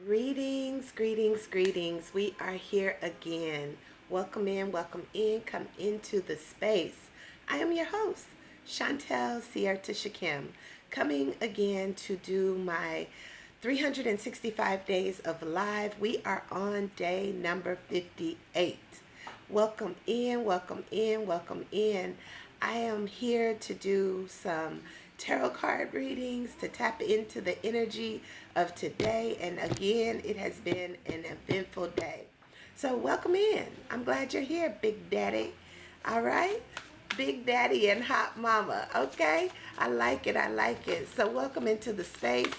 Greetings, greetings, greetings. We are here again. Welcome in, come into the space. I am your host, Chantel Sierta Shakim, coming again to do my 365 days of live. We are on day number 58. Welcome in, welcome in, welcome in. I am here to do some tarot card readings to tap into the energy of today. And again, it has been an eventful day. So welcome in. I'm glad you're here, Big Daddy. All right? Big Daddy and Hot Mama. Okay? I like it. I like it. So welcome into the space,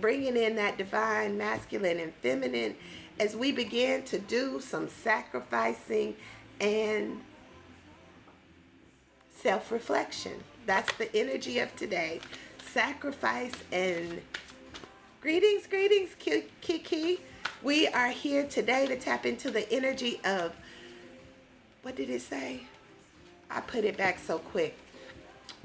bringing in that divine masculine and feminine as we begin to do some sacrificing and self-reflection. That's the energy of today. Sacrifice and greetings, Kiki. We are here today to tap into the energy of, what did it say? I put it back so quick.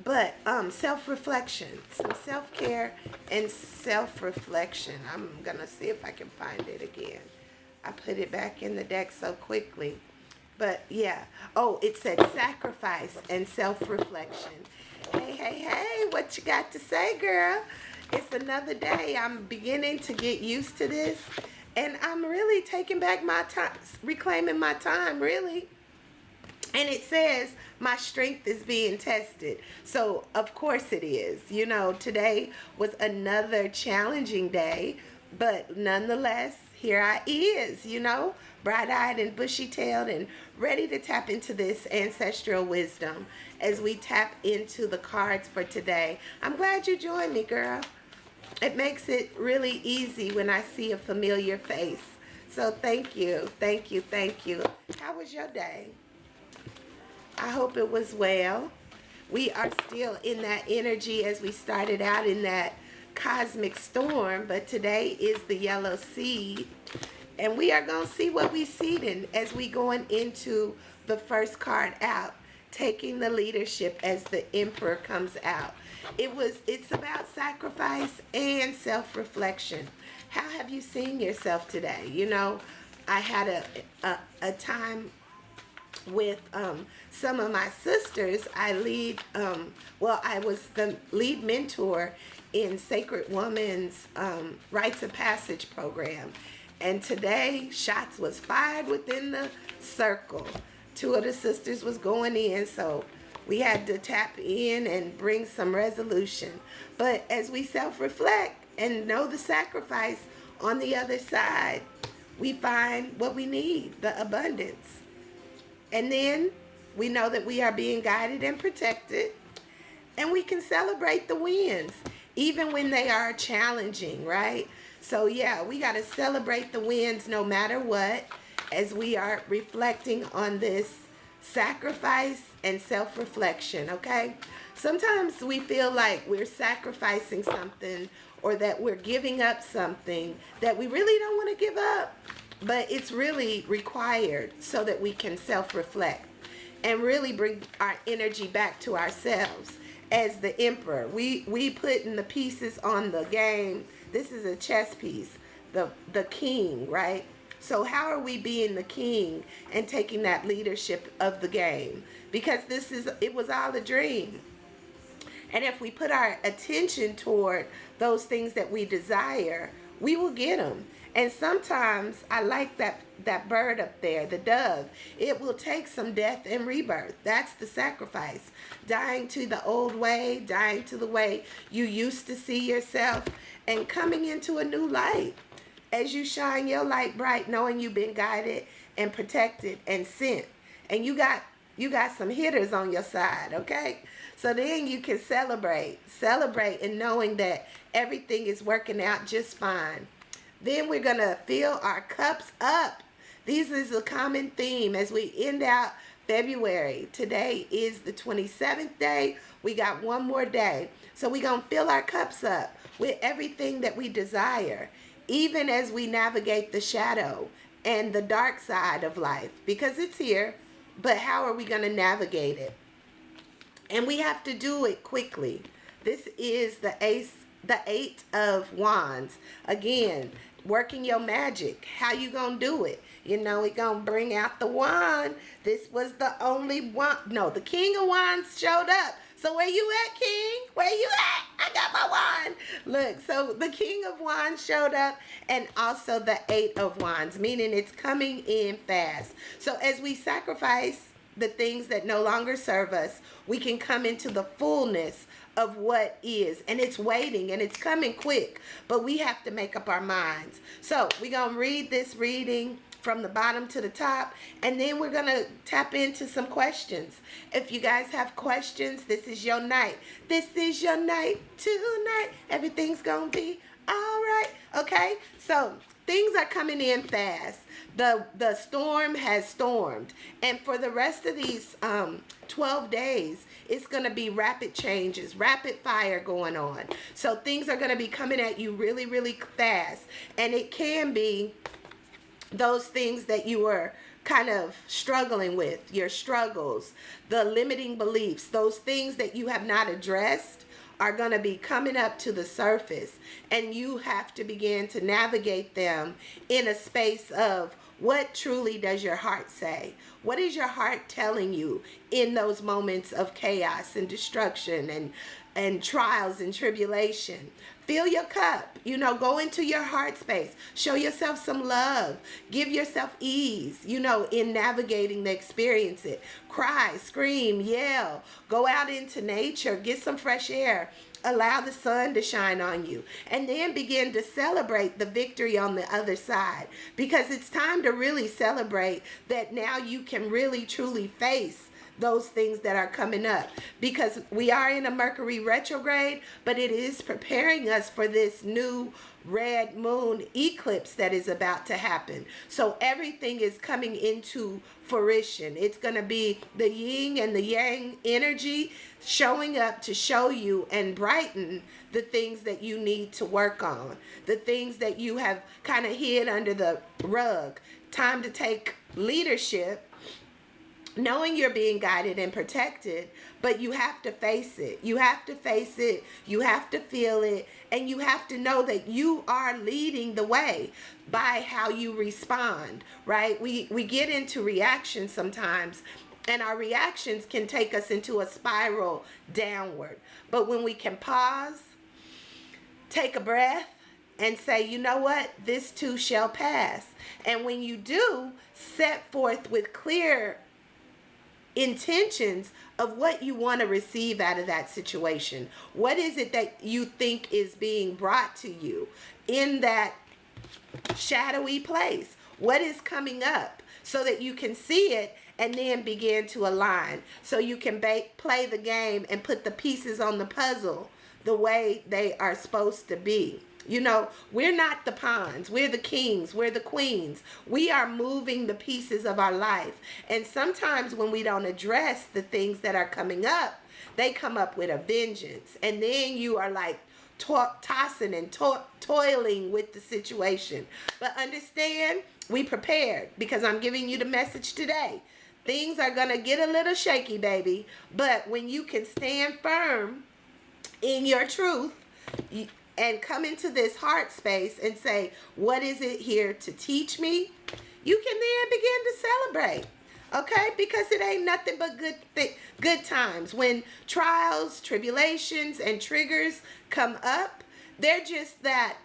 But self-reflection, some self-care and self-reflection. I'm going to see if I can find it again. I put it back in the deck so quickly. But yeah. Oh, it said sacrifice and self-reflection. Hey, what you got to say, girl? It's another day. I'm beginning to get used to this. And I'm really taking back my time, reclaiming my time, really. And it says my strength is being tested. So, of course it is. You know, today was another challenging day. But nonetheless, here I is, you know, bright-eyed and bushy-tailed and ready to tap into this ancestral wisdom as we tap into the cards for today. I'm glad you joined me, girl. It makes it really easy when I see a familiar face. So thank you. How was your day? I hope it was well. We are still in that energy as we started out in that cosmic storm, but today is the yellow seed, and we are going to see what we seed in as we going into the first card out, taking the leadership as the Emperor comes out. It's about sacrifice and self-reflection. How have you seen yourself today? You know, I had a time with some of my sisters. I was the lead mentor in Sacred Woman's Rites of Passage program. And today, shots was fired within the circle. Two of the sisters was going in, so we had to tap in and bring some resolution. But as we self-reflect and know the sacrifice on the other side, we find what we need, the abundance. And then we know that we are being guided and protected, and we can celebrate the wins, even when they are challenging, right? So yeah, we got to celebrate the wins no matter what, as we are reflecting on this sacrifice and self-reflection, okay? Sometimes we feel like we're sacrificing something or that we're giving up something that we really don't want to give up, but it's really required so that we can self-reflect and really bring our energy back to ourselves. As the Emperor, we putting the pieces on the game. This is a chess piece, the king, right? So how are we being the king and taking that leadership of the game? Because it was all a dream. And if we put our attention toward those things that we desire, we will get them. And sometimes I like that bird up there, the dove. It will take some death and rebirth. That's the sacrifice. Dying to the old way, dying to the way you used to see yourself, and coming into a new light. As you shine your light bright, knowing you've been guided and protected and sent. And you got some hitters on your side, okay? So then you can celebrate and knowing that everything is working out just fine. Then we're going to fill our cups up. This is a common theme as we end out February. Today is the 27th day. We got one more day. So we're going to fill our cups up with everything that we desire, even as we navigate the shadow and the dark side of life, because it's here. But how are we going to navigate it? And we have to do it quickly. This is the Ace the Eight of Wands. Again, working your magic. How you gonna do it? You know, we gonna bring out the wand. This was the only one. No, the King of Wands showed up. So where you at, King? Where you at? I got my wand. Look, so the King of Wands showed up, and also the Eight of Wands, meaning it's coming in fast. So as we sacrifice the things that no longer serve us, we can come into the fullness of what is, and it's waiting and it's coming quick, but we have to make up our minds. So we're gonna read this reading from the bottom to the top, and then we're gonna tap into some questions. If you guys have questions, this is your night. This is your night tonight. Everything's gonna be all right. Okay, so things are coming in fast. The storm has stormed, and for the rest of these 12 days, it's going to be rapid changes, rapid fire going on. So things are going to be coming at you really, really fast, and it can be those things that you were kind of struggling with, your struggles, the limiting beliefs, those things that you have not addressed are going to be coming up to the surface, and you have to begin to navigate them in a space of what truly does your heart say? What is your heart telling you in those moments of chaos and destruction and trials and tribulation? Fill your cup, you know, go into your heart space, show yourself some love, give yourself ease, you know, in navigating the experience. It cry, scream, yell, go out into nature, get some fresh air, allow the sun to shine on you, and then begin to celebrate the victory on the other side, because it's time to really celebrate that now you can really truly face those things that are coming up, because we are in a Mercury retrograde, but it is preparing us for this new red moon eclipse that is about to happen. So everything is coming into fruition. It's going to be the yin and the yang energy showing up to show you and brighten the things that you need to work on, the things that you have kind of hid under the rug. Time to take leadership, knowing you're being guided and protected, but you have to face it. You have to face it. You have to feel it. And you have to know that you are leading the way by how you respond, right? We get into reactions sometimes, and our reactions can take us into a spiral downward. But when we can pause, take a breath, and say, you know what? This too shall pass. And when you do, set forth with clear intentions of what you want to receive out of that situation. What is it that you think is being brought to you in that shadowy place? What is coming up, so that you can see it and then begin to align, so you can play the game and put the pieces on the puzzle the way they are supposed to be. You know, we're not the pawns. We're the kings. We're the queens. We are moving the pieces of our life. And sometimes when we don't address the things that are coming up, they come up with a vengeance. And then you are like tossing and toiling with the situation. But understand, we prepared, because I'm giving you the message today. Things are going to get a little shaky, baby. But when you can stand firm in your truth, and come into this heart space and say, what is it here to teach me? You can then begin to celebrate, okay? Because it ain't nothing but good times. When trials, tribulations, and triggers come up, they're just that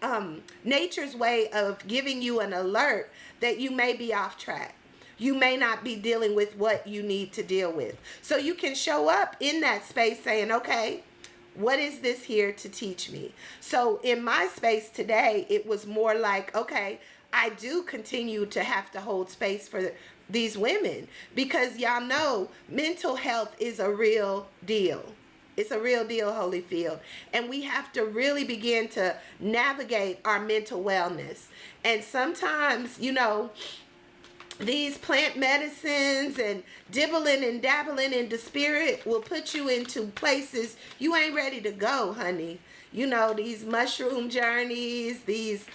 nature's way of giving you an alert that you may be off track. You may not be dealing with what you need to deal with. So you can show up in that space saying, okay, what is this here to teach me? So in my space today, it was more like, okay, I do continue to have to hold space for these women, because y'all know mental health is a real deal. It's a real deal, Holyfield. And we have to really begin to navigate our mental wellness. And sometimes, you know, these plant medicines and dibbling and dabbling into spirit will put you into places you ain't ready to go, honey. You know, these mushroom journeys, these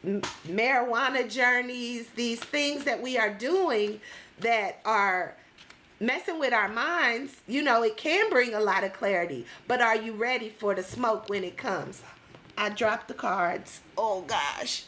marijuana journeys, these things that we are doing that are messing with our minds, you know, it can bring a lot of clarity. But are you ready for the smoke when it comes? I dropped the cards. Oh gosh.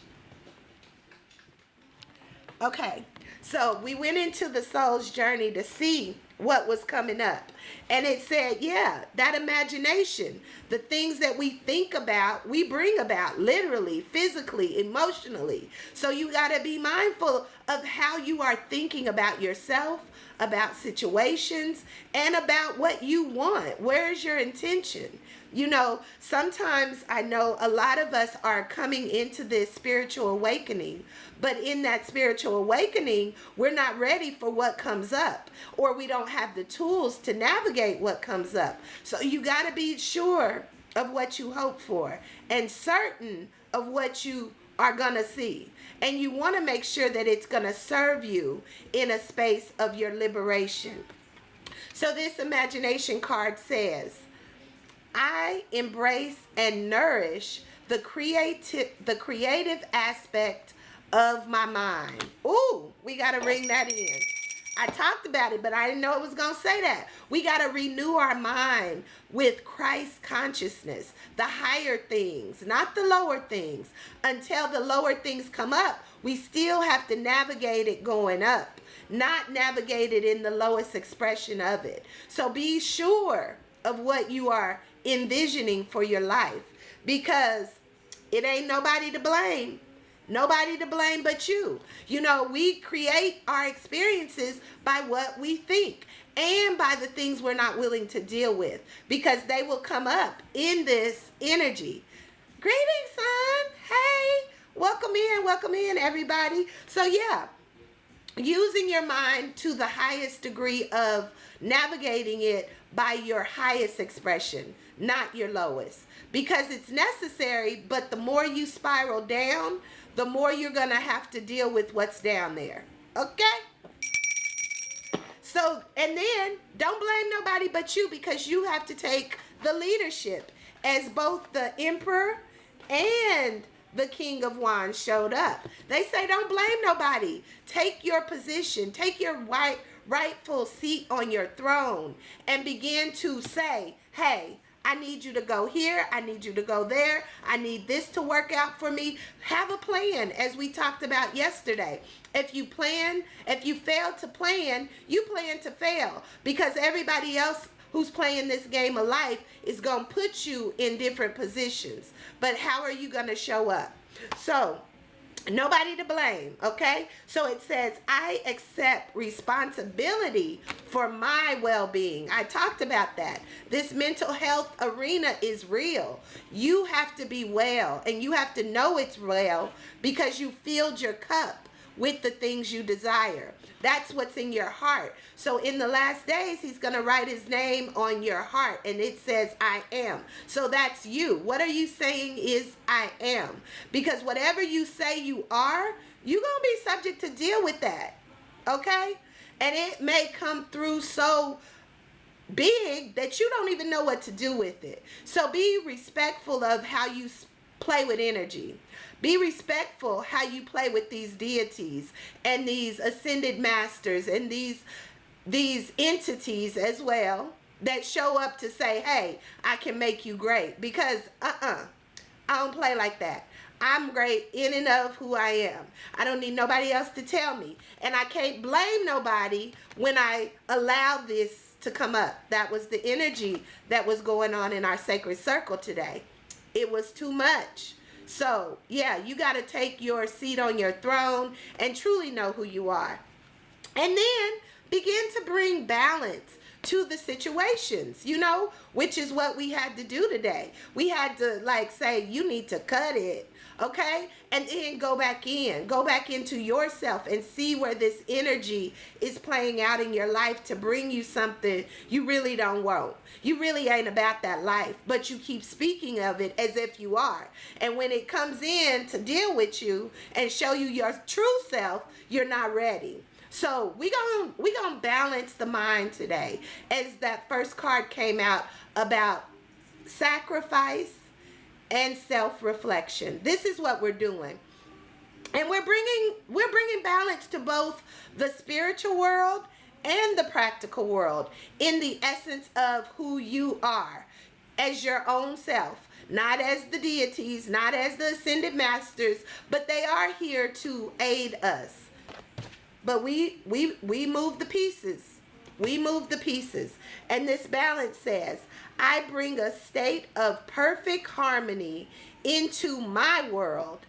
Okay, so we went into the soul's journey to see what was coming up. And it said, yeah, that imagination, the things that we think about, we bring about literally, physically, emotionally. So you got to be mindful of how you are thinking about yourself, about situations, and about what you want. Where's your intention? You know, sometimes I know a lot of us are coming into this spiritual awakening, but in that spiritual awakening, we're not ready for what comes up, or we don't have the tools to navigate what comes up. So you got to be sure of what you hope for and certain of what you are going to see. And you want to make sure that it's going to serve you in a space of your liberation. So this imagination card says, I embrace and nourish the creative aspect of my mind. Ooh, we got to ring that in. I talked about it, but I didn't know it was going to say that. We got to renew our mind with Christ consciousness, the higher things, not the lower things. Until the lower things come up, we still have to navigate it going up, not navigate it in the lowest expression of it. So be sure of what you are envisioning for your life, because it ain't nobody to blame. Nobody to blame but you. You know, we create our experiences by what we think and by the things we're not willing to deal with, because they will come up in this energy. Greetings, son. Hey, welcome in, everybody. So yeah, using your mind to the highest degree of navigating it by your highest expression, not your lowest, because it's necessary. But the more you spiral down, the more you're going to have to deal with what's down there. Okay? So, and then don't blame nobody but you, because you have to take the leadership, as both the Emperor and the King of Wands showed up. They say don't blame nobody. Take your position. Take your rightful seat on your throne and begin to say, hey, I need you to go here. I need you to go there. I need this to work out for me. Have a plan, as we talked about yesterday. If you fail to plan, you plan to fail, because everybody else who's playing this game of life is going to put you in different positions. But how are you going to show up? So, nobody to blame, okay? So it says, I accept responsibility for my well-being. I talked about that. This mental health arena is real. You have to be well, and you have to know it's well, because you filled your cup with the things you desire. That's what's in your heart. So in the last days, he's going to write his name on your heart, and it says, I am. So that's you. What are you saying is I am? Because whatever you say you are, you're going to be subject to deal with that. Okay? And it may come through so big that you don't even know what to do with it. So be respectful of how you play with energy. Be respectful how you play with these deities and these ascended masters and these entities as well, that show up to say, hey, I can make you great. Because I don't play like that. I'm great in and of who I am. I don't need nobody else to tell me. And I can't blame nobody when I allow this to come up. That was the energy that was going on in our sacred circle today. It was too much. So, yeah, you got to take your seat on your throne and truly know who you are. And then begin to bring balance to the situations, you know, which is what we had to do today. We had to, like, say, you need to cut it, okay? And then go back into yourself and see where this energy is playing out in your life to bring you something you really don't want. You really ain't about that life, but you keep speaking of it as if you are. And when it comes in to deal with you and show you your true self, you're not ready. So we gonna balance the mind today, as that first card came out about sacrifice and self-reflection. This is what we're doing. And we're bringing balance to both the spiritual world and the practical world in the essence of who you are as your own self. not as the deities, not as the ascended masters, but they are here to aid us. But we move the pieces. We move the pieces. And this balance says, I bring a state of perfect harmony into my world,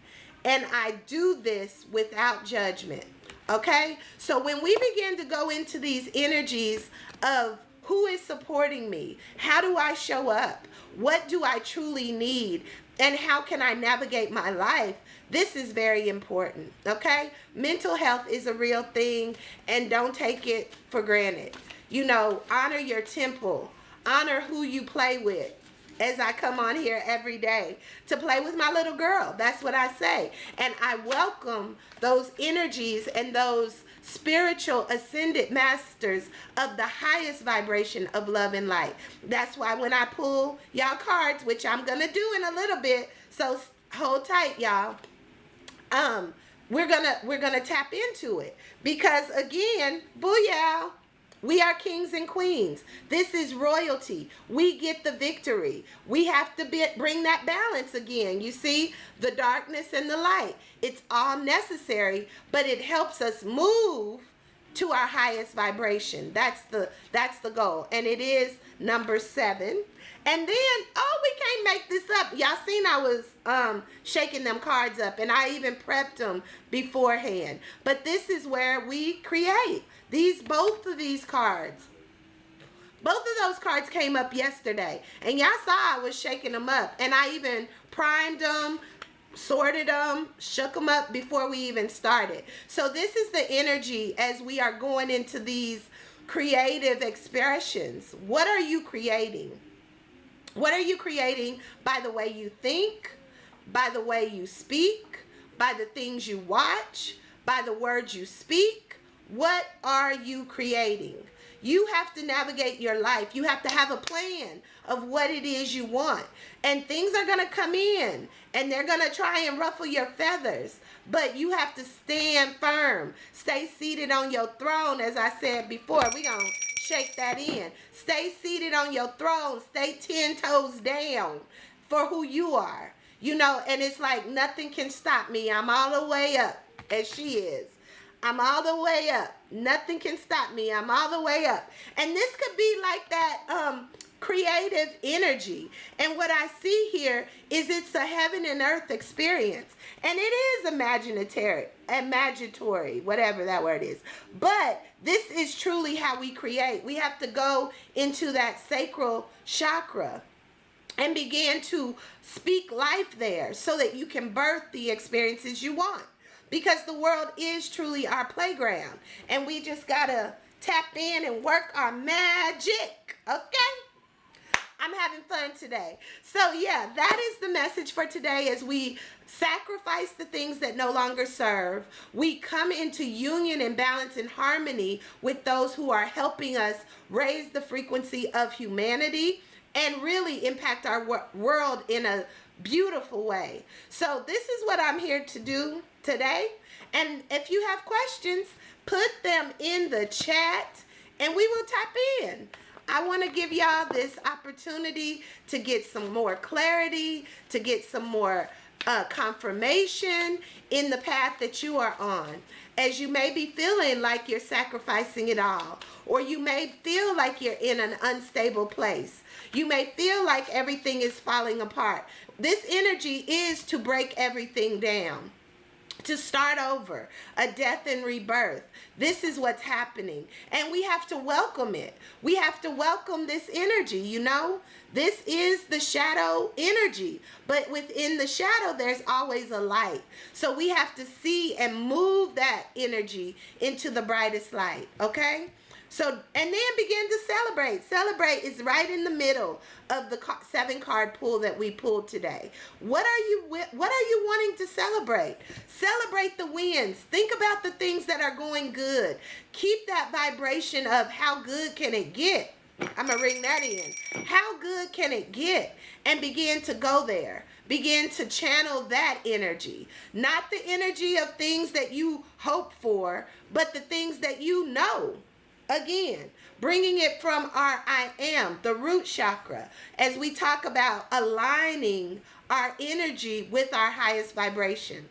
and I do this without judgment. Okay? So when we begin to go into these energies of who is supporting me, how do I show up, what do I truly need, and how can I navigate my life, this is very important. Okay? Mental health is a real thing, and don't take it for granted. You know, honor your temple, honor who you play with. As I come on here every day to play with my little girl, that's what I say. And I welcome those energies and those spiritual ascended masters of the highest vibration of love and light. That's why when I pull y'all cards, which I'm gonna do in a little bit, so hold tight, y'all. We're gonna tap into it, because again, booyah, we are kings and queens. This is royalty. We get the victory. We have to bring that balance again. You see, the darkness and the light. It's all necessary, but it helps us move to our highest vibration. That's the goal. And it is number 7. And then, oh, we can't make this up. Y'all seen I was shaking them cards up, and I even prepped them beforehand. But this is where we create. Both of these cards, both of those cards came up yesterday, and y'all saw I was shaking them up, and I even primed them, sorted them, shook them up before we even started. So this is the energy as we are going into these creative expressions. What are you creating? What are you creating by the way you think, by the way you speak, by the things you watch, by the words you speak? What are you creating? You have to navigate your life. You have to have a plan of what it is you want. And things are going to come in, and they're going to try and ruffle your feathers. But you have to stand firm. Stay seated on your throne, as I said before. We're going to shake that in. Stay seated on your throne. Stay 10 toes down for who you are. You know, and it's like nothing can stop me. I'm all the way up, as she is. I'm all the way up. Nothing can stop me. I'm all the way up. And this could be like that creative energy. And what I see here is it's a heaven and earth experience. And it is imaginatory, whatever that word is. But this is truly how we create. We have to go into that sacral chakra and begin to speak life there so that you can birth the experiences you want. Because the world is truly our playground. And we just got to tap in and work our magic. Okay? I'm having fun today. So yeah, that is the message for today as we sacrifice the things that no longer serve. We come into union and balance and harmony with those who are helping us raise the frequency of humanity and really impact our world in a beautiful way. So this is what I'm here to do today. And if you have questions, put them in the chat and we will tap in. I want to give y'all this opportunity to get some more clarity, to get some more confirmation in the path that you are on. As you may be feeling like you're sacrificing it all, or you may feel like you're in an unstable place. You may feel like everything is falling apart. This energy is to break everything down, to start over, a death and rebirth. This is what's happening. And we have to welcome it. We have to welcome this energy, you know. This is the shadow energy. But within the shadow, there's always a light. So we have to see and move that energy into the brightest light, okay? So, and then begin to celebrate. Celebrate is right in the middle of the 7-card pull that we pulled today. What are you wanting to celebrate? Celebrate the wins. Think about the things that are going good. Keep that vibration of how good can it get. I'm going to ring that in. How good can it get? And begin to go there. Begin to channel that energy. Not the energy of things that you hope for, but the things that you know. Again, bringing it from our I am, the root chakra, as we talk about aligning our energy with our highest vibration.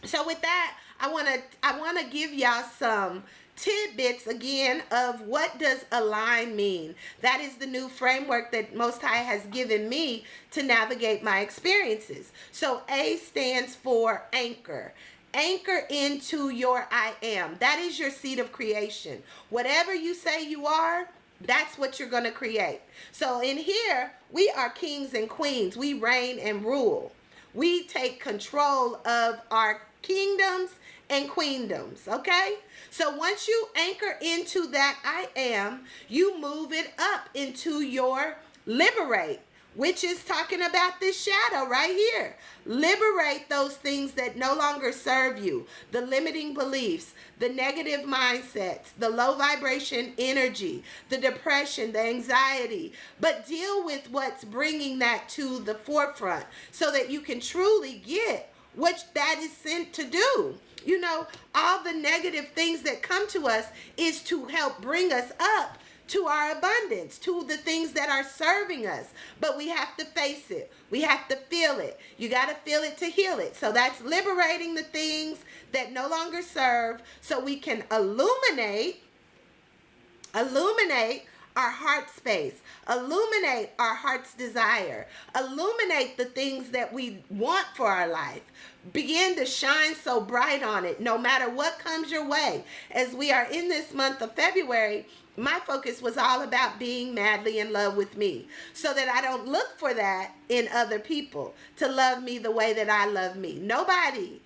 So with that, I want to give y'all some tidbits again of what does align mean. That is the new framework that Most High has given me to navigate my experiences. So A stands for anchor. Anchor into your I am. That is your seed of creation. Whatever you say you are, that's what you're going to create. So in here, we are kings and queens. We reign and rule. We take control of our kingdoms and queendoms, okay? So once you anchor into that I am, you move it up into your liberate, which is talking about this shadow right here. Liberate those things that no longer serve you, the limiting beliefs, the negative mindsets, the low vibration energy, the depression, the anxiety, but deal with what's bringing that to the forefront so that you can truly get what that is sent to do. You know, all the negative things that come to us is to help bring us up to our abundance, to the things that are serving us. But we have to face it. We have to feel it. You got to feel it to heal it. So that's liberating the things that no longer serve so we can illuminate our heart space, illuminate our heart's desire, illuminate the things that we want for our life. Begin to shine so bright on it, no matter what comes your way. As we are in this month of February, my focus was all about being madly in love with me, so that I don't look for that in other people to love me the way that I love me. Nobody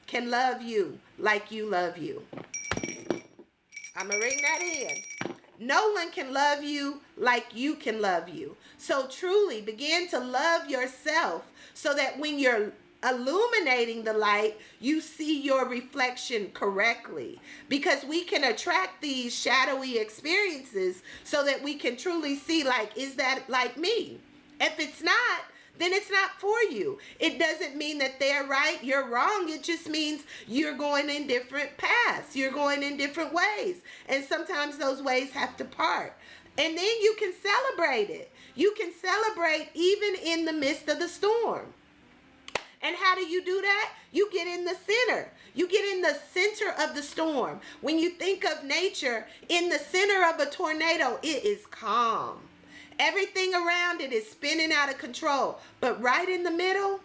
can love you like you love you. I'm going to ring that in. No one can love you like you can love you. So truly begin to love yourself so that when you're illuminating the light, you see your reflection correctly. Because we can attract these shadowy experiences so that we can truly see, like, is that like me? If it's not, then it's not for you. It doesn't mean that they're right, you're wrong. It just means you're going in different paths. You're going in different ways. And sometimes those ways have to part. And then you can celebrate it. You can celebrate even in the midst of the storm. And how do you do that? You get in the center. You get in the center of the storm. When you think of nature, in the center of a tornado, it is calm. Everything around it is spinning out of control. But right in the middle,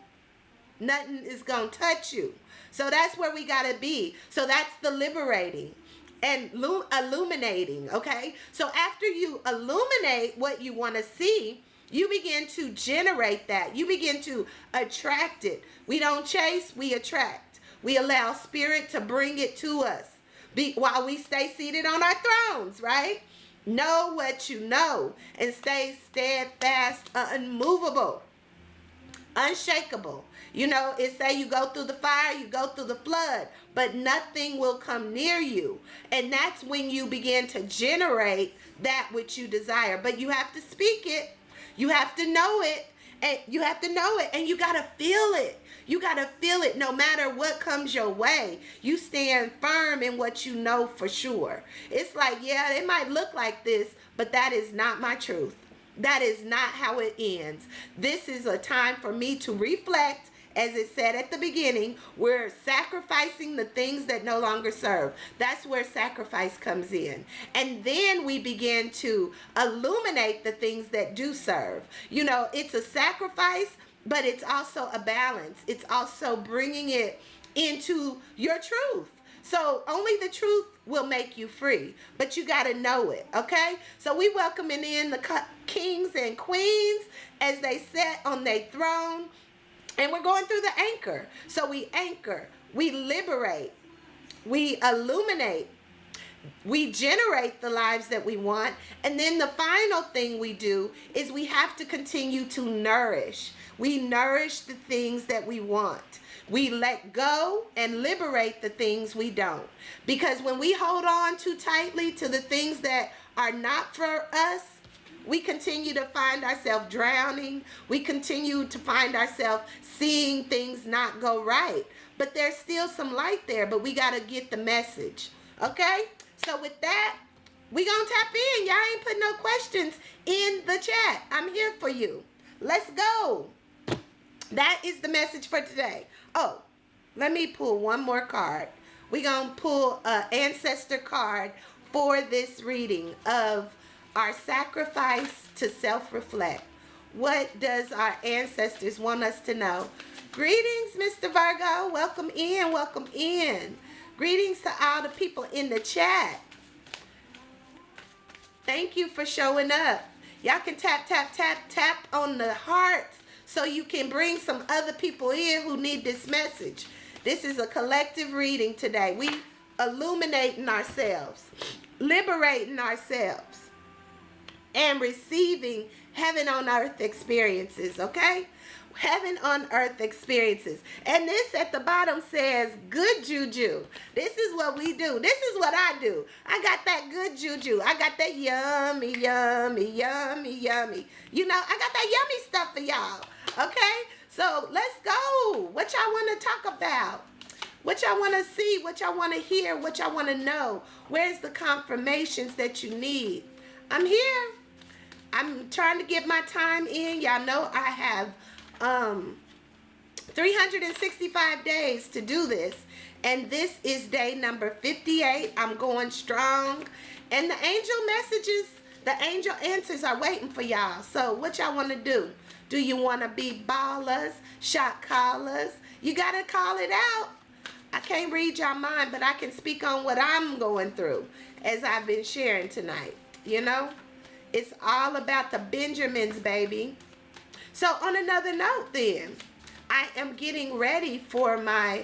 nothing is going to touch you. So that's where we got to be. So that's the liberating and illuminating, okay? So after you illuminate what you want to see, you begin to generate that. You begin to attract it. We don't chase, we attract. We allow spirit to bring it to us while we stay seated on our thrones, right? Know what you know and stay steadfast, unmovable, unshakable. You know, it say you go through the fire, you go through the flood, but nothing will come near you. And that's when you begin to generate that which you desire. But you have to speak it. You have to know it. And you have to know it. And you got to feel it. You got to feel it no matter what comes your way. You stand firm in what you know for sure. It's like, yeah, it might look like this, but that is not my truth. That is not how it ends. This is a time for me to reflect. As it said at the beginning, we're sacrificing the things that no longer serve. That's where sacrifice comes in. And then we begin to illuminate the things that do serve. You know, it's a sacrifice, but it's also a balance. It's also bringing it into your truth. So only the truth will make you free, but you got to know it, okay? So we welcoming in the kings and queens as they sit on their throne. And we're going through the anchor. So we anchor, we liberate, we illuminate, we generate the lives that we want. And then the final thing we do is we have to continue to nourish. We nourish the things that we want. We let go and liberate the things we don't. Because when we hold on too tightly to the things that are not for us, we continue to find ourselves drowning. We continue to find ourselves seeing things not go right. But there's still some light there, but we got to get the message. Okay? So with that, we gonna tap in. Y'all ain't put no questions in the chat. I'm here for you. Let's go. That is the message for today. Oh, let me pull one more card. We gonna pull an ancestor card for this reading of our sacrifice to self-reflect. What does our ancestors want us to know? Greetings, Mr. Virgo. Welcome in, welcome in. Greetings to all the people in the chat. Thank you for showing up. Y'all can tap, tap, tap, tap on the hearts so you can bring some other people in who need this message. This is a collective reading today. We illuminating ourselves, liberating ourselves, and receiving heaven on earth experiences, okay? Heaven on earth experiences. And this at the bottom says good juju. This is what we do. This is what I do. I got that good juju. I got that yummy, yummy, yummy, yummy. You know, I got that yummy stuff for y'all. Okay? So let's go. What y'all want to talk about? What y'all want to see? What y'all want to hear? What y'all want to know? Where's the confirmations that you need? I'm here. I'm trying to get my time in. Y'all know I have 365 days to do this, and this is day number 58. I'm going strong, and the angel messages, the angel answers are waiting for y'all. So what y'all want to do? Do you want to be ballers, shot callers? You got to call it out. I can't read y'all mind, but I can speak on what I'm going through as I've been sharing tonight. You know, it's all about the Benjamins, baby. So on another note then, I am getting ready for my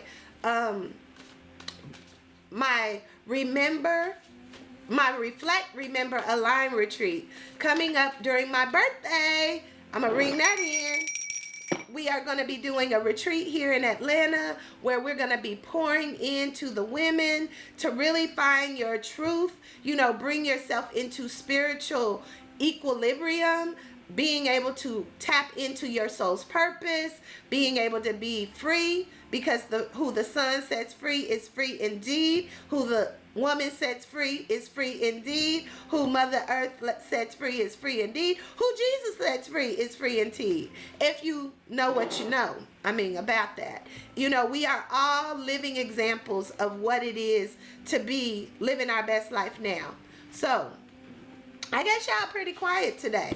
Reflect, Remember, Align retreat coming up during my birthday. I'm going to ring that in. We are going to be doing a retreat here in Atlanta where we're going to be pouring into the women to really find your truth, you know, bring yourself into spiritual equilibrium, being able to tap into your soul's purpose, being able to be free, because who the sun sets free is free indeed. Who the woman sets free is free indeed. Who Mother Earth sets free is free indeed. Who Jesus sets free is free indeed. If you know what you know, about that. You know, we are all living examples of what it is to be living our best life now. So, I guess y'all pretty quiet today.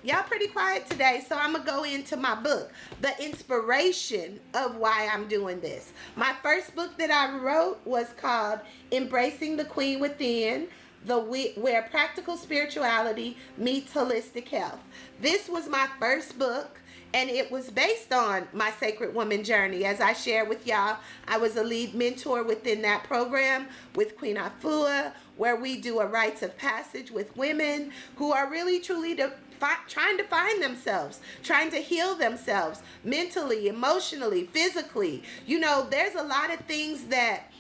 Y'all pretty quiet today, so I'm going to go into my book, the inspiration of why I'm doing this. My first book that I wrote was called Embracing the Queen Within, where practical spirituality meets holistic health. This was my first book, and it was based on my Sacred Woman journey. As I shared with y'all, I was a lead mentor within that program with Queen Afua, where we do a rites of passage with women who are really truly trying to find themselves, trying to heal themselves mentally, emotionally, physically. You know, there's a lot of things that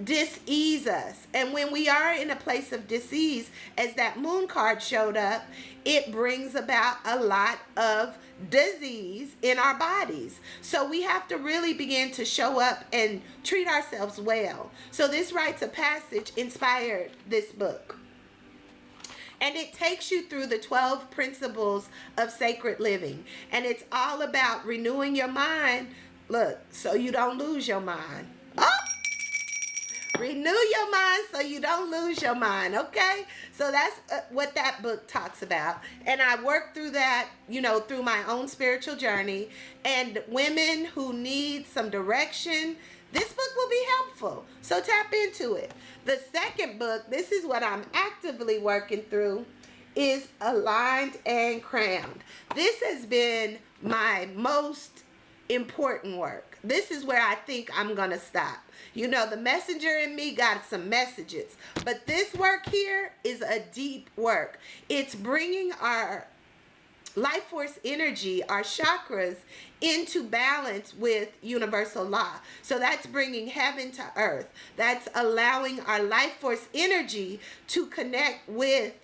dis-ease us, and when we are in a place of dis-ease, as that moon card showed up, it brings about a lot of disease in our bodies. So we have to really begin to show up and treat ourselves well. So this rites of passage inspired this book. And it takes you through the 12 principles of sacred living. And it's all about renewing your mind. Look, so you don't lose your mind. Oh! Renew your mind so you don't lose your mind, okay? So that's what that book talks about. And I work through that, you know, through my own spiritual journey. And women who need some direction, this book will be helpful. So tap into it. The second book, this is what I'm actively working through, is Aligned and Crowned. This has been my most important work. This is where I think I'm going to stop. You know, the messenger in me got some messages. But this work here is a deep work. It's bringing our life force energy, our chakras, into balance with universal law. So that's bringing heaven to earth. That's allowing our life force energy to connect with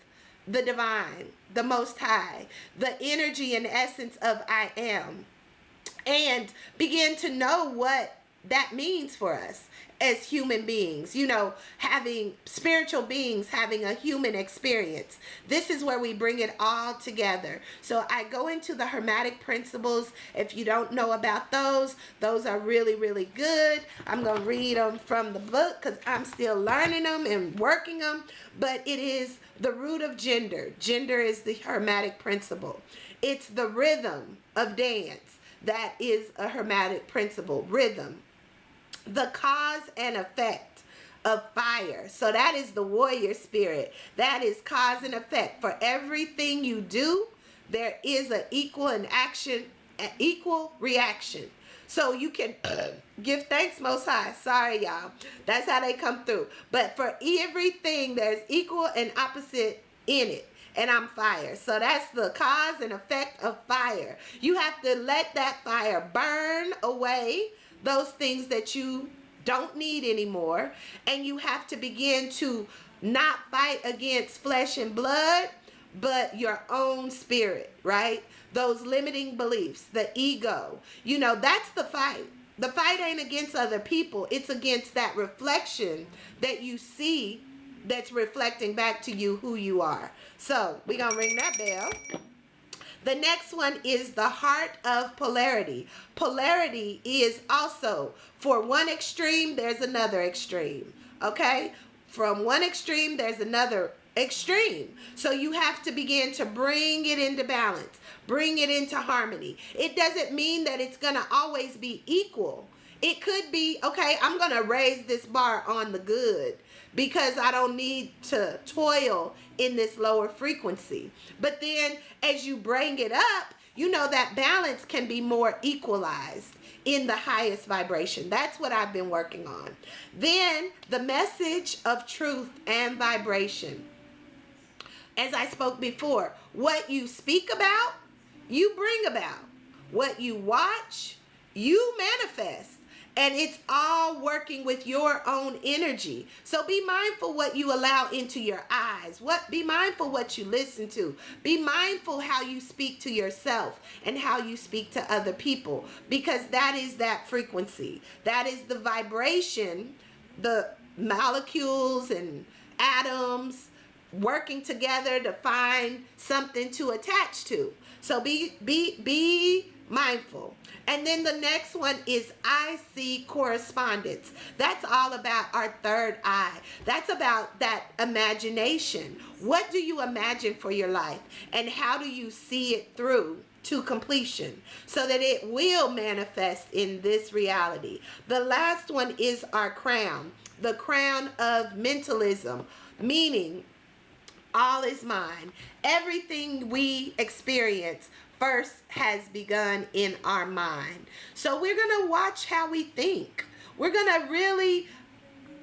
the divine, the Most High, the energy and essence of I am, and begin to know what that means for us as human beings, you know, having spiritual beings, having a human experience. This is where we bring it all together. So I go into the Hermetic principles. If you don't know about those are really, really good. I'm going to read them from the book because I'm still learning them and working them. But it is the root of gender. Gender is the Hermetic principle. It's the rhythm of dance. That is a Hermetic principle, rhythm. The cause and effect of fire. So that is the warrior spirit. That is cause and effect. For everything you do, there is an equal in action, an equal reaction. So you can give thanks, Most High. Sorry, y'all. That's how they come through. But for everything, there's equal and opposite in it. And I'm fire. So that's the cause and effect of fire. You have to let that fire burn away those things that you don't need anymore, and you have to begin to not fight against flesh and blood, but your own spirit, right? Those limiting beliefs, the ego, you know, that's the fight. The fight ain't against other people. It's against that reflection that you see that's reflecting back to you who you are. So we're gonna ring that bell. The next one is the heart of polarity. Polarity is also, for one extreme, there's another extreme. Okay? From one extreme, there's another extreme. So you have to begin to bring it into balance, bring it into harmony. It doesn't mean that it's going to always be equal. It could be, okay, I'm going to raise this bar on the good because I don't need to toil in this lower frequency. But then as you bring it up, you know that balance can be more equalized in the highest vibration. That's what I've been working on. Then the message of truth and vibration. As I spoke before, what you speak about, you bring about. What you watch, you manifest. And it's all working with your own energy. So be mindful what you allow into your eyes. Be mindful what you listen to. Be mindful how you speak to yourself and how you speak to other people. Because that is that frequency. That is the vibration, the molecules and atoms working together to find something to attach to. So be mindful. And then the next one is I see correspondence. That's all about our third eye. That's about that imagination. What do you imagine for your life? And how do you see it through to completion so that it will manifest in this reality? The last one is our crown. The crown of mentalism, meaning all is mine. Everything we experience first has begun in our mind. So we're going to watch how we think. We're going to really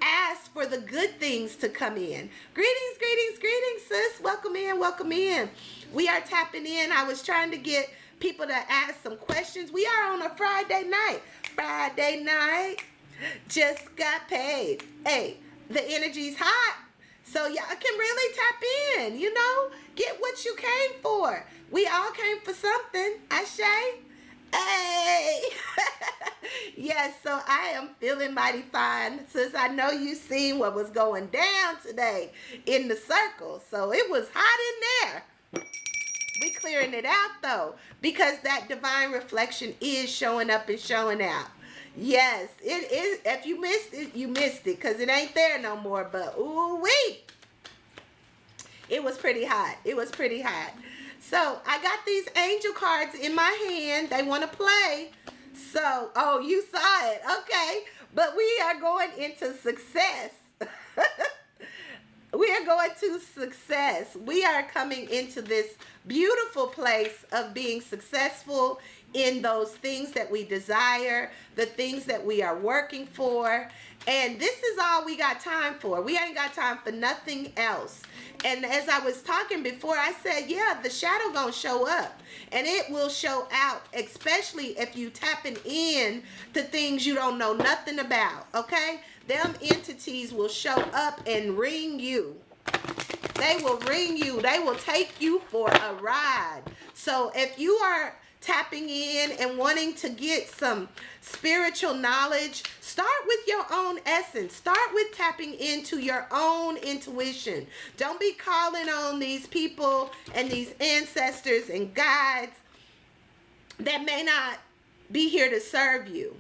ask for the good things to come in. Greetings, greetings, greetings, sis. Welcome in, welcome in. We are tapping in. I was trying to get people to ask some questions. We are on a Friday night. Friday night. Just got paid. Hey, the energy's hot. So y'all can really tap in, you know, get what you came for. We all came for something, Ashe. Hey. Yes, so I am feeling mighty fine since I know you seen what was going down today in the circle. So it was hot in there. We clearing it out though, because that divine reflection is showing up and showing out. Yes, it is. If you missed it, you missed it, because it ain't there no more. But ooh-wee, it was pretty hot. It was pretty hot. So I got these angel cards in my hand. They want to play. So, oh, you saw it. Okay. But we are going into success. We are going to success. We are coming into this beautiful place of being successful in those things that we desire, the things that we are working for. And this is all we got time for. We ain't got time for nothing else. And as I was talking before, I said, yeah, the shadow gonna show up. And it will show out, especially if you tapping in to things you don't know nothing about, okay? Them entities will show up and ring you. They will ring you. They will take you for a ride. So if you are tapping in and wanting to get some spiritual knowledge, start with your own essence. Start with tapping into your own intuition. Don't be calling on these people and these ancestors and guides that may not be here to serve you.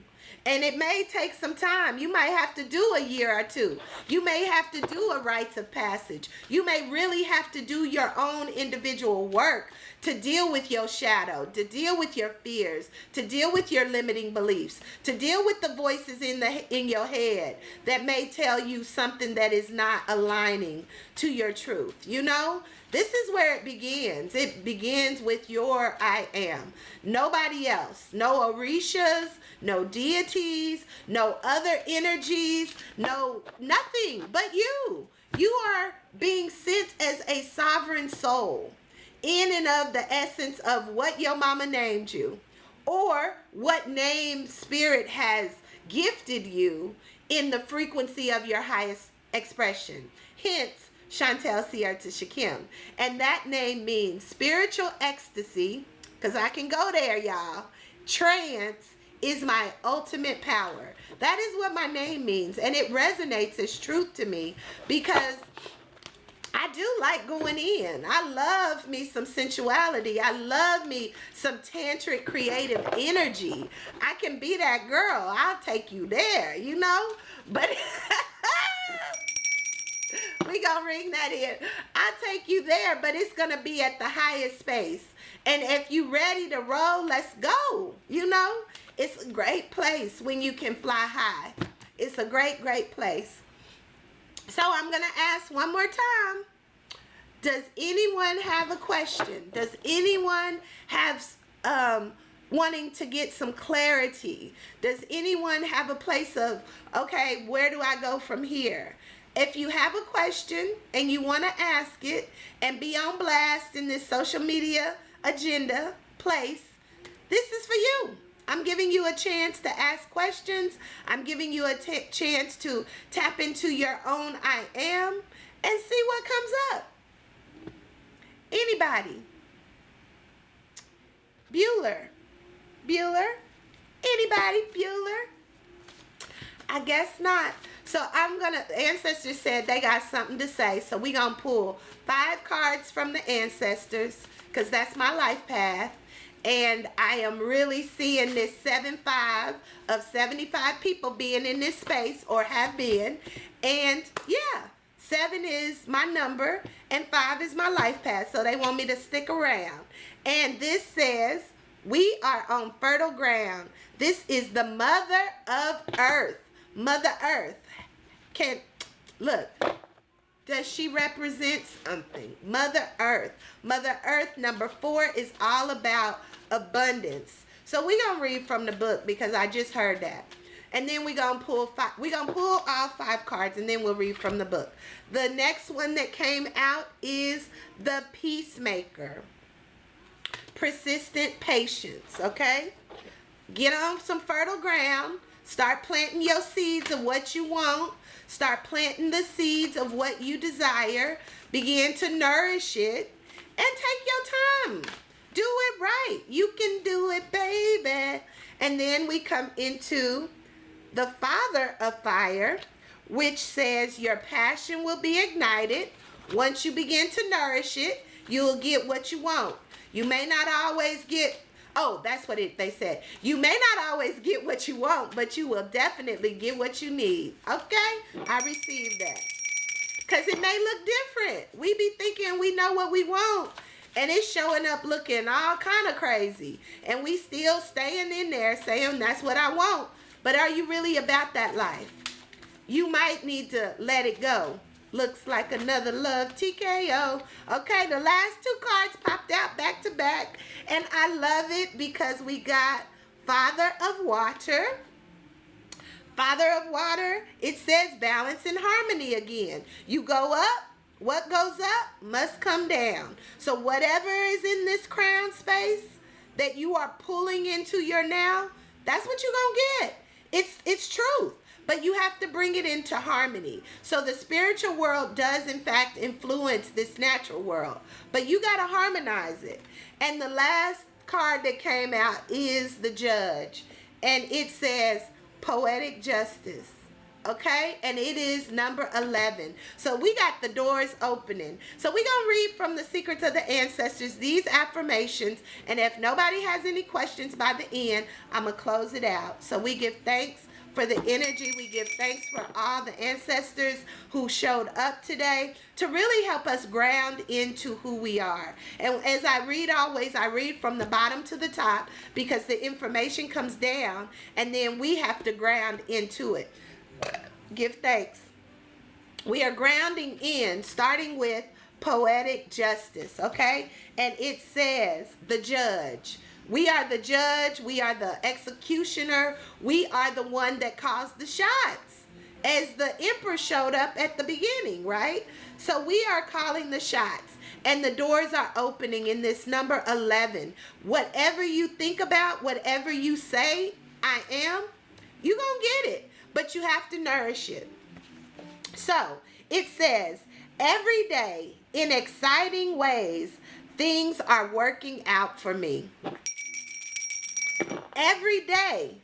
And it may take some time. You might have to do a year or two. You may have to do a rites of passage. You may really have to do your own individual work to deal with your shadow, to deal with your fears, to deal with your limiting beliefs, to deal with the voices in your head that may tell you something that is not aligning to your truth. You know, this is where it begins. It begins with your I am. Nobody else. No Orishas, no deities, no other energies, no nothing but you. You are being sent as a sovereign soul in and of the essence of what your mama named you, or what name spirit has gifted you in the frequency of your highest expression. Hence, Chantel Sierta Shakim. And that name means spiritual ecstasy, because I can go there, y'all. Trance is my ultimate power. That is what my name means. And it resonates as truth to me, because I do like going in. I love me some sensuality. I love me some tantric creative energy. I can be that girl. I'll take you there, you know? But we gonna ring that in. I'll take you there, but it's gonna be at the highest space. And if you ready to roll, let's go. You know? It's a great place when you can fly high. It's a great, great place. So I'm going to ask one more time. Does anyone have a question? Does anyone have wanting to get some clarity? Does anyone have a place of, okay, where do I go from here? If you have a question and you want to ask it and be on blast in this social media agenda place, this is for you. I'm giving you a chance to ask questions. I'm giving you a chance to tap into your own I am and see what comes up. Anybody? Bueller? Anybody? Bueller? I guess not. So ancestors said they got something to say. So we're going to pull 5 cards from the ancestors, because that's my life path. And I am really seeing this 7-5 of 75 people being in this space, or have been. And yeah, 7 is my number and 5 is my life path. So they want me to stick around. And this says, we are on fertile ground. This is the Mother of Earth. Mother Earth. Look. Does she represent something? Mother Earth. Mother Earth, number 4, is all about abundance. So we're going to read from the book, because I just heard that. And then we're going to pull 5. We're going to pull all 5 cards, and then we'll read from the book. The next one that came out is the Peacemaker. Persistent patience, okay? Get on some fertile ground. Start planting your seeds of what you want. Start planting the seeds of what you desire. Begin to nourish it. And take your time. Do it right. You can do it, baby. And then we come into the Father of Fire, which says your passion will be ignited. Once you begin to nourish it, you'll get what you want. You may not always get... Oh, that's what they said. You may not always get what you want, but you will definitely get what you need. Okay? I received that. Because it may look different. We be thinking we know what we want, and it's showing up looking all kind of crazy. And we still staying in there saying that's what I want. But are you really about that life? You might need to let it go. Looks like another love TKO. Okay, the last 2 cards popped out back to back. And I love it because we got Father of Water. Father of Water, it says balance and harmony again. You go up, what goes up must come down. So whatever is in this crown space that you are pulling into your now, that's what you're going to get. It's truth. But you have to bring it into harmony. So the spiritual world does, in fact, influence this natural world. But you got to harmonize it. And the last card that came out is the Judge, and it says poetic justice. Okay, and it is number 11. So we got the doors opening. So we're going to read from the Secrets of the Ancestors, these affirmations, and if nobody has any questions by the end, I'm going to close it out. So we give thanks for the energy. We give thanks for all the ancestors who showed up today to really help us ground into who we are. And as I read always, I read from the bottom to the top because the information comes down and then we have to ground into it. Give thanks. We are grounding in, starting with poetic justice, okay? And it says, the Judge. We are the judge. We are the executioner. We are the one that calls the shots. As the Emperor showed up at the beginning, right? So we are calling the shots. And the doors are opening in this number 11. Whatever you think about, whatever you say, I am, you're going to get it. But you have to nourish it. So it says, every day in exciting ways, things are working out for me. Every day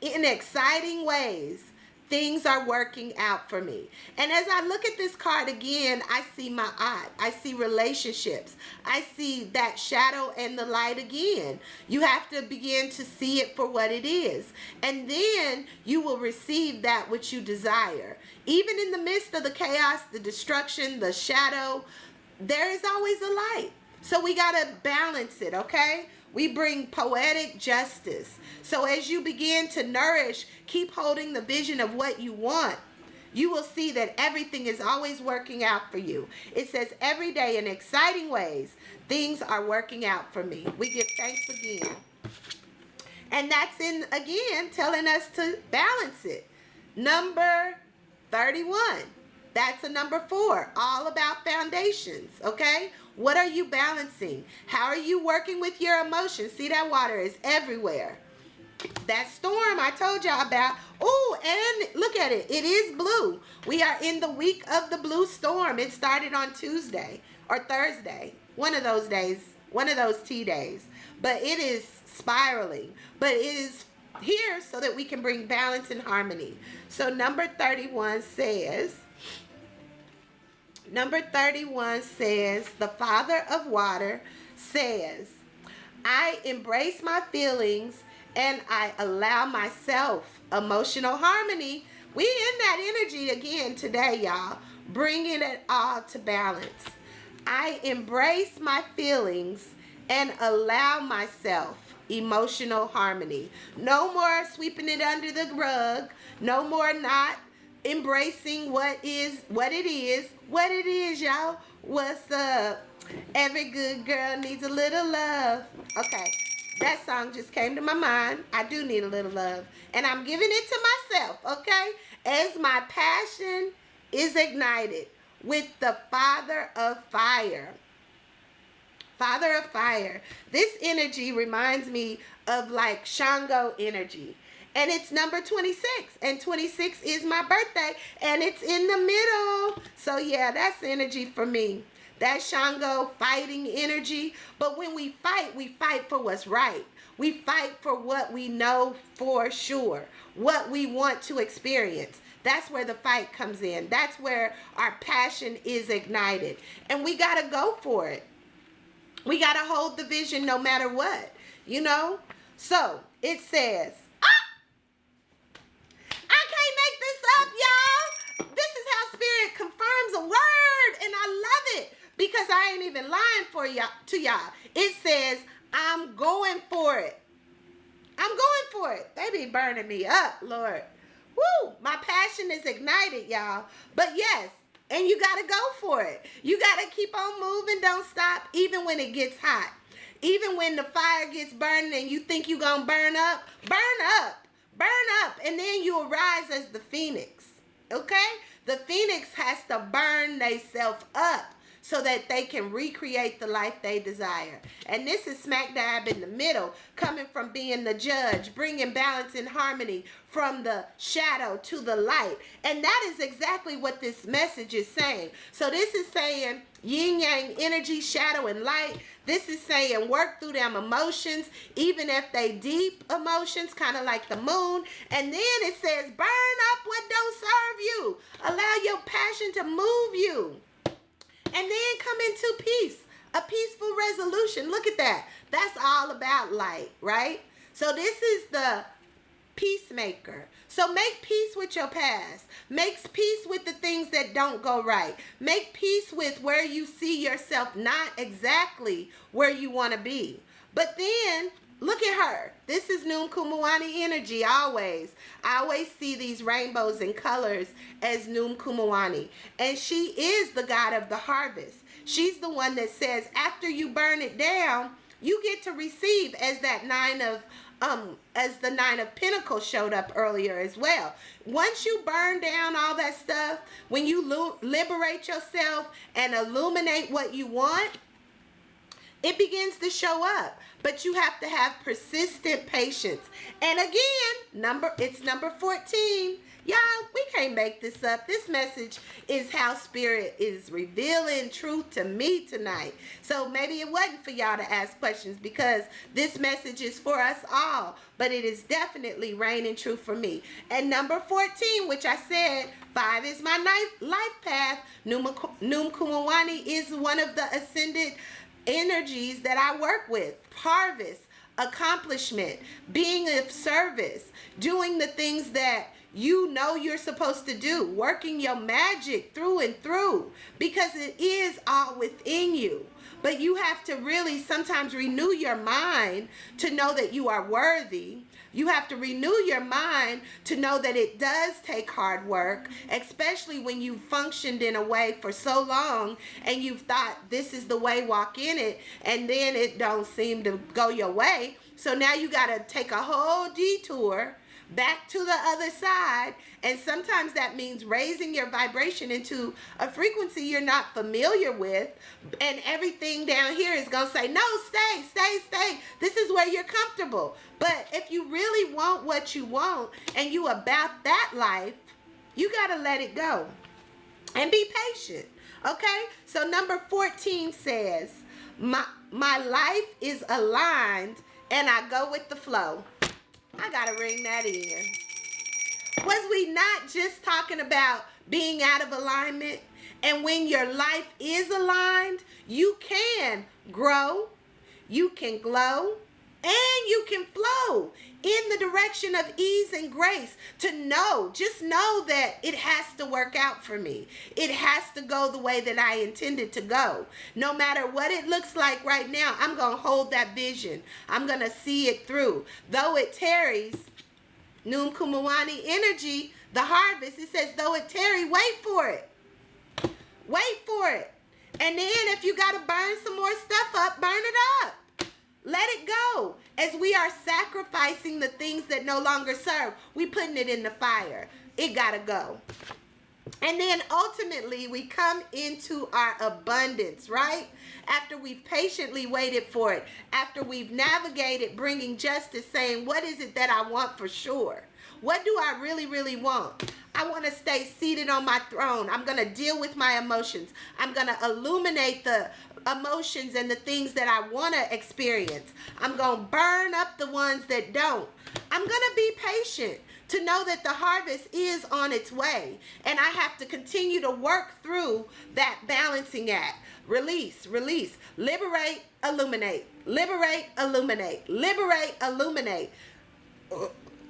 in exciting ways, things are working out for me. And as I look at this card again, I see my eye. I see relationships. I see that shadow and the light again. You have to begin to see it for what it is. And then you will receive that which you desire. Even in the midst of the chaos, the destruction, the shadow, there is always a light. So we got to balance it, okay? We bring poetic justice. So as you begin to nourish, keep holding the vision of what you want, you will see that everything is always working out for you. It says every day in exciting ways, things are working out for me. We give thanks again. And that's in, again, telling us to balance it. Number 31. That's a number 4, all about foundations, okay? What are you balancing? How are you working with your emotions? See, that water is everywhere. That storm I told y'all about. Oh, and look at it. It is blue. We are in the week of the blue storm. It started on Tuesday or Thursday. One of those days, one of those T days. But it is spiraling. But it is here so that we can bring balance and harmony. So number 31 says... Number 31 says, the Father of Water says, I embrace my feelings and I allow myself emotional harmony. We in that energy again today, y'all. Bringing it all to balance. I embrace my feelings and allow myself emotional harmony. No more sweeping it under the rug. No more not embracing what it is, y'all. What's up? Every good girl needs a little love. Okay, that song just came to my mind. I do need a little love, and I'm giving it to myself, okay? As my passion is ignited with the Father of Fire. Father of Fire. This energy reminds me of like Shango energy. And it's number 26. And 26 is my birthday. And it's in the middle. So yeah, that's energy for me. That's Shango fighting energy. But when we fight for what's right. We fight for what we know for sure. What we want to experience. That's where the fight comes in. That's where our passion is ignited. And we got to go for it. We got to hold the vision no matter what. You know? So it says... Spirit confirms a word, and I love it because I ain't even lying for y'all to y'all. It says, I'm going for it. I'm going for it. They be burning me up, Lord. Woo! My passion is ignited, y'all. But yes, and you got to go for it. You got to keep on moving. Don't stop, even when it gets hot. Even when the fire gets burning and you think you're going to burn up. Burn up. Burn up. And then you arise as the phoenix. Okay? The phoenix has to burn themselves up so that they can recreate the life they desire. And this is smack dab in the middle, coming from being the judge, bringing balance and harmony from the shadow to the light. And that is exactly what this message is saying. So this is saying yin yang energy, shadow and light. This is saying work through them emotions, even if they deep emotions, kind of like the moon. And then it says burn up what don't serve you. Allow your passion to move you. And then come into peace, a peaceful resolution. Look at that. That's all about light, right? So this is the peacemaker. So make peace with your past. Make peace with the things that don't go right. Make peace with where you see yourself not exactly where you want to be. But then look at her. This is Noom Kumawani energy always. I always see these rainbows and colors as Noom Kumawani. And she is the god of the harvest. She's the one that says after you burn it down, you get to receive, as that as the Nine of Pentacles showed up earlier as well. Once you burn down all that stuff, when you liberate yourself and illuminate what you want, it begins to show up. But you have to have persistent patience. And again, it's number 14. Y'all, we can't make this up. This message is how Spirit is revealing truth to me tonight. So maybe it wasn't for y'all to ask questions, because this message is for us all. But it is definitely reigning true for me. And number 14, which I said, 5 is my life path. Noom Kumawani is one of the ascended energies that I work with. Harvest, accomplishment, being of service, doing the things that you know you're supposed to do, working your magic through and through, because it is all within you. But you have to really sometimes renew your mind to know that you are worthy. You have to renew your mind to know that it does take hard work, especially when you've functioned in a way for so long and you've thought this is the way, walk in it, and then it don't seem to go your way. So now you got to take a whole detour back to the other side, and sometimes that means raising your vibration into a frequency you're not familiar with, and everything down here is gonna say, no, stay, this is where you're comfortable. But if you really want what you want and you about that life, you gotta let it go and be patient. Okay, so number 14 says, my life is aligned and I go with the flow. I gotta ring that in. Was we not just talking about being out of alignment? And when your life is aligned, you can grow, you can glow, and you can flow in the direction of ease and grace. Just know that it has to work out for me. It has to go the way that I intended to go. No matter what it looks like right now, I'm going to hold that vision. I'm going to see it through. Though it tarries, Noom Kumawani energy, the harvest, it says, though it tarry, wait for it. Wait for it. And then if you got to burn some more stuff up, burn it up. Let it go. As we are sacrificing the things that no longer serve, we putting it in the fire. It got to go. And then ultimately we come into our abundance, right? After we've patiently waited for it, after we've navigated bringing justice, saying, what is it that I want for sure? What do I really, really want? I want to stay seated on my throne. I'm going to deal with my emotions. I'm going to illuminate the emotions and the things that I want to experience. I'm going to burn up the ones that don't. I'm going to be patient to know that the harvest is on its way. And I have to continue to work through that balancing act. Release, liberate, illuminate, liberate, illuminate, liberate, illuminate.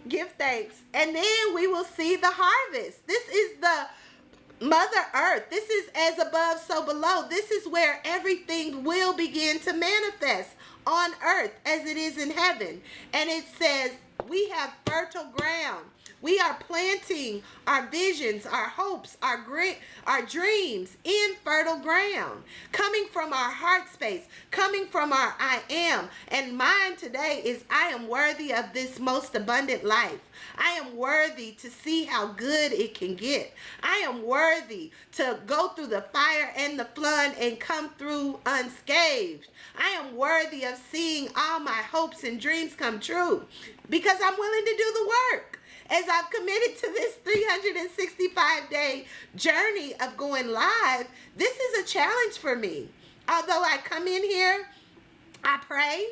Give thanks. And then we will see the harvest. This is the Mother Earth. This is as above, so below. This is where everything will begin to manifest on earth as it is in heaven. And it says we have fertile ground. We are planting our visions, our hopes, our dreams in fertile ground, coming from our heart space, coming from our I am. And mine today is I am worthy of this most abundant life. I am worthy to see how good it can get. I am worthy to go through the fire and the flood and come through unscathed. I am worthy of seeing all my hopes and dreams come true because I'm willing to do the work. As I've committed to this 365-day journey of going live, this is a challenge for me. Although I come in here, I pray,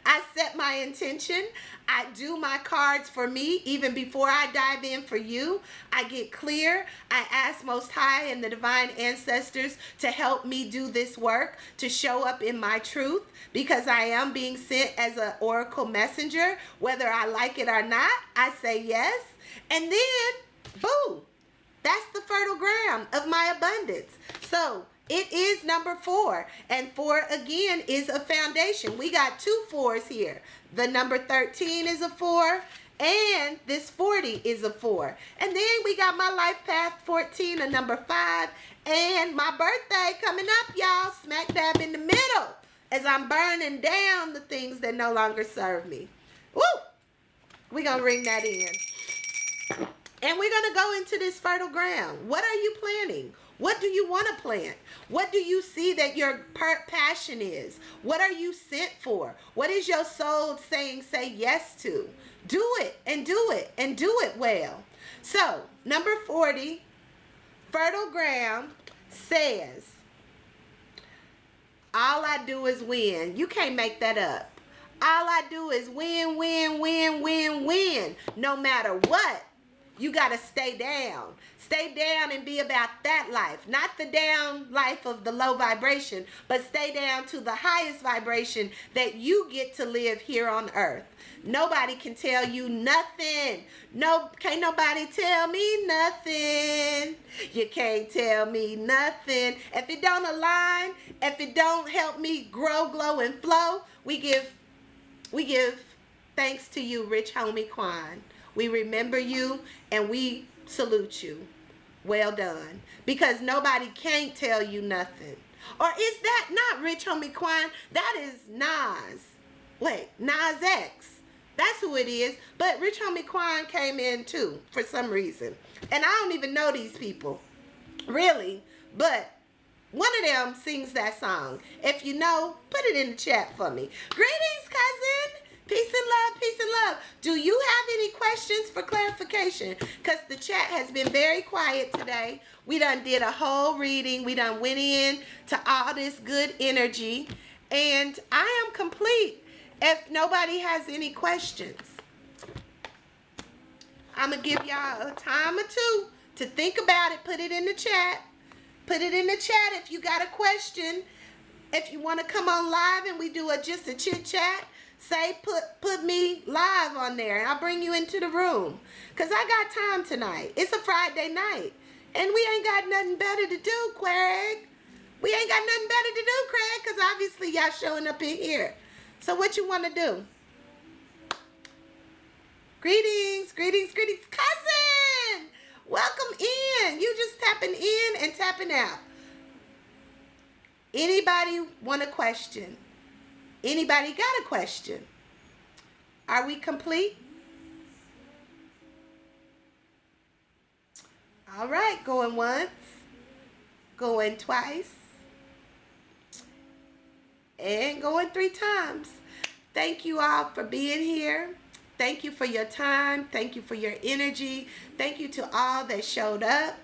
I set my intention, I do my cards for me even before I dive in for you. I get clear. I ask Most High and the divine ancestors to help me do this work, to show up in my truth, because I am being sent as an oracle messenger. Whether I like it or not, I say yes. And then, boom, that's the fertile ground of my abundance. So it is number 4, and 4 again is a foundation. We got 2 4s here. The number 13 is a 4, and this 40 is a 4. And then we got my life path 14, a number 5, and my birthday coming up, y'all, smack dab in the middle, as I'm burning down the things that no longer serve me. Woo! We're going to ring that in. And we're going to go into this fertile ground. What are you planning? What do you want to plant? What do you see that your passion is? What are you sent for? What is your soul saying say yes to? Do it and do it and do it well. So, number 40, fertile ground says, all I do is win. You can't make that up. All I do is win, win, win, win, win. No matter what, you got to stay down. Stay down and be about that life. Not the down life of the low vibration, but stay down to the highest vibration that you get to live here on earth. Nobody can tell you nothing. No, can't nobody tell me nothing. You can't tell me nothing. If it don't align, if it don't help me grow, glow, and flow, we give thanks to you, Rich Homie Quan. We remember you and we salute you. Well done. Because nobody can't tell you nothing. Or is that not Rich Homie Quan? That is Nas. Wait, Nas X. That's who it is. But Rich Homie Quan came in too for some reason. And I don't even know these people. Really. But one of them sings that song. If you know, put it in the chat for me. Greetings, cousin. Peace and love, peace and love. Do you have any questions for clarification? Because the chat has been very quiet today. We done did a whole reading. We done went in to all this good energy. And I am complete. If nobody has any questions, I'm going to give y'all a time or two to think about it. Put it in the chat. Put it in the chat if you got a question. If you want to come on live and we do just a chit chat, say put me live on there and I'll bring you into the room. Because I got time tonight. It's a Friday night. And we ain't got nothing better to do, Craig. We ain't got nothing better to do, Craig, because obviously y'all showing up in here. So what you want to do? Greetings, greetings, greetings. Cousin! Welcome in. You just tapping in and tapping out. Anybody want a question? Anybody got a question? Are we complete? All right, going once, going twice, and going 3 times. Thank you all for being here. Thank you for your time. Thank you for your energy. Thank you to all that showed up.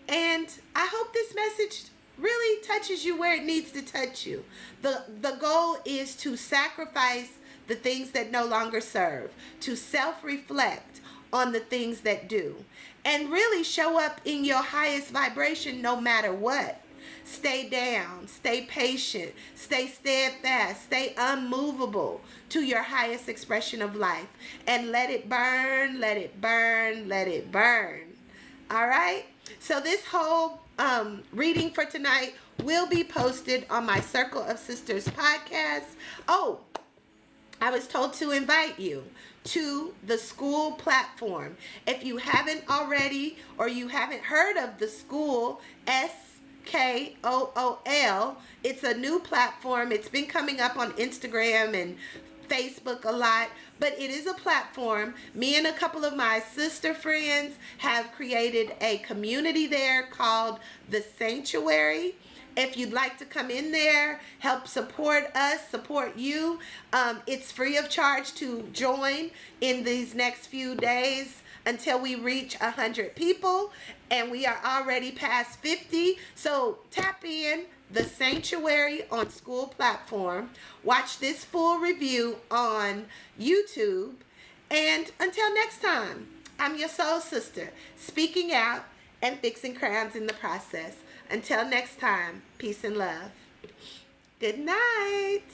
And I hope this message really touches you where it needs to touch you. The goal is to sacrifice the things that no longer serve, to self-reflect on the things that do, and really show up in your highest vibration no matter what. Stay down, stay patient, stay steadfast, stay unmovable to your highest expression of life, and let it burn, let it burn, let it burn. All right? So this whole reading for tonight will be posted on my Circle of Sisters podcast. Oh, I was told to invite you to the school platform. If you haven't already, or you haven't heard of the school, SKOOL, it's a new platform. It's been coming up on Instagram and Facebook a lot, but it is a platform. Me and a couple of my sister friends have created a community there called The Sanctuary. If you'd like to come in there, help support us, support you, it's free of charge to join in these next few days until we reach 100 people, and we are already past 50. So tap in The Sanctuary on school platform. Watch this full review on YouTube. And until next time, I'm your soul sister, speaking out and fixing crowns in the process. Until next time, peace and love. Good night.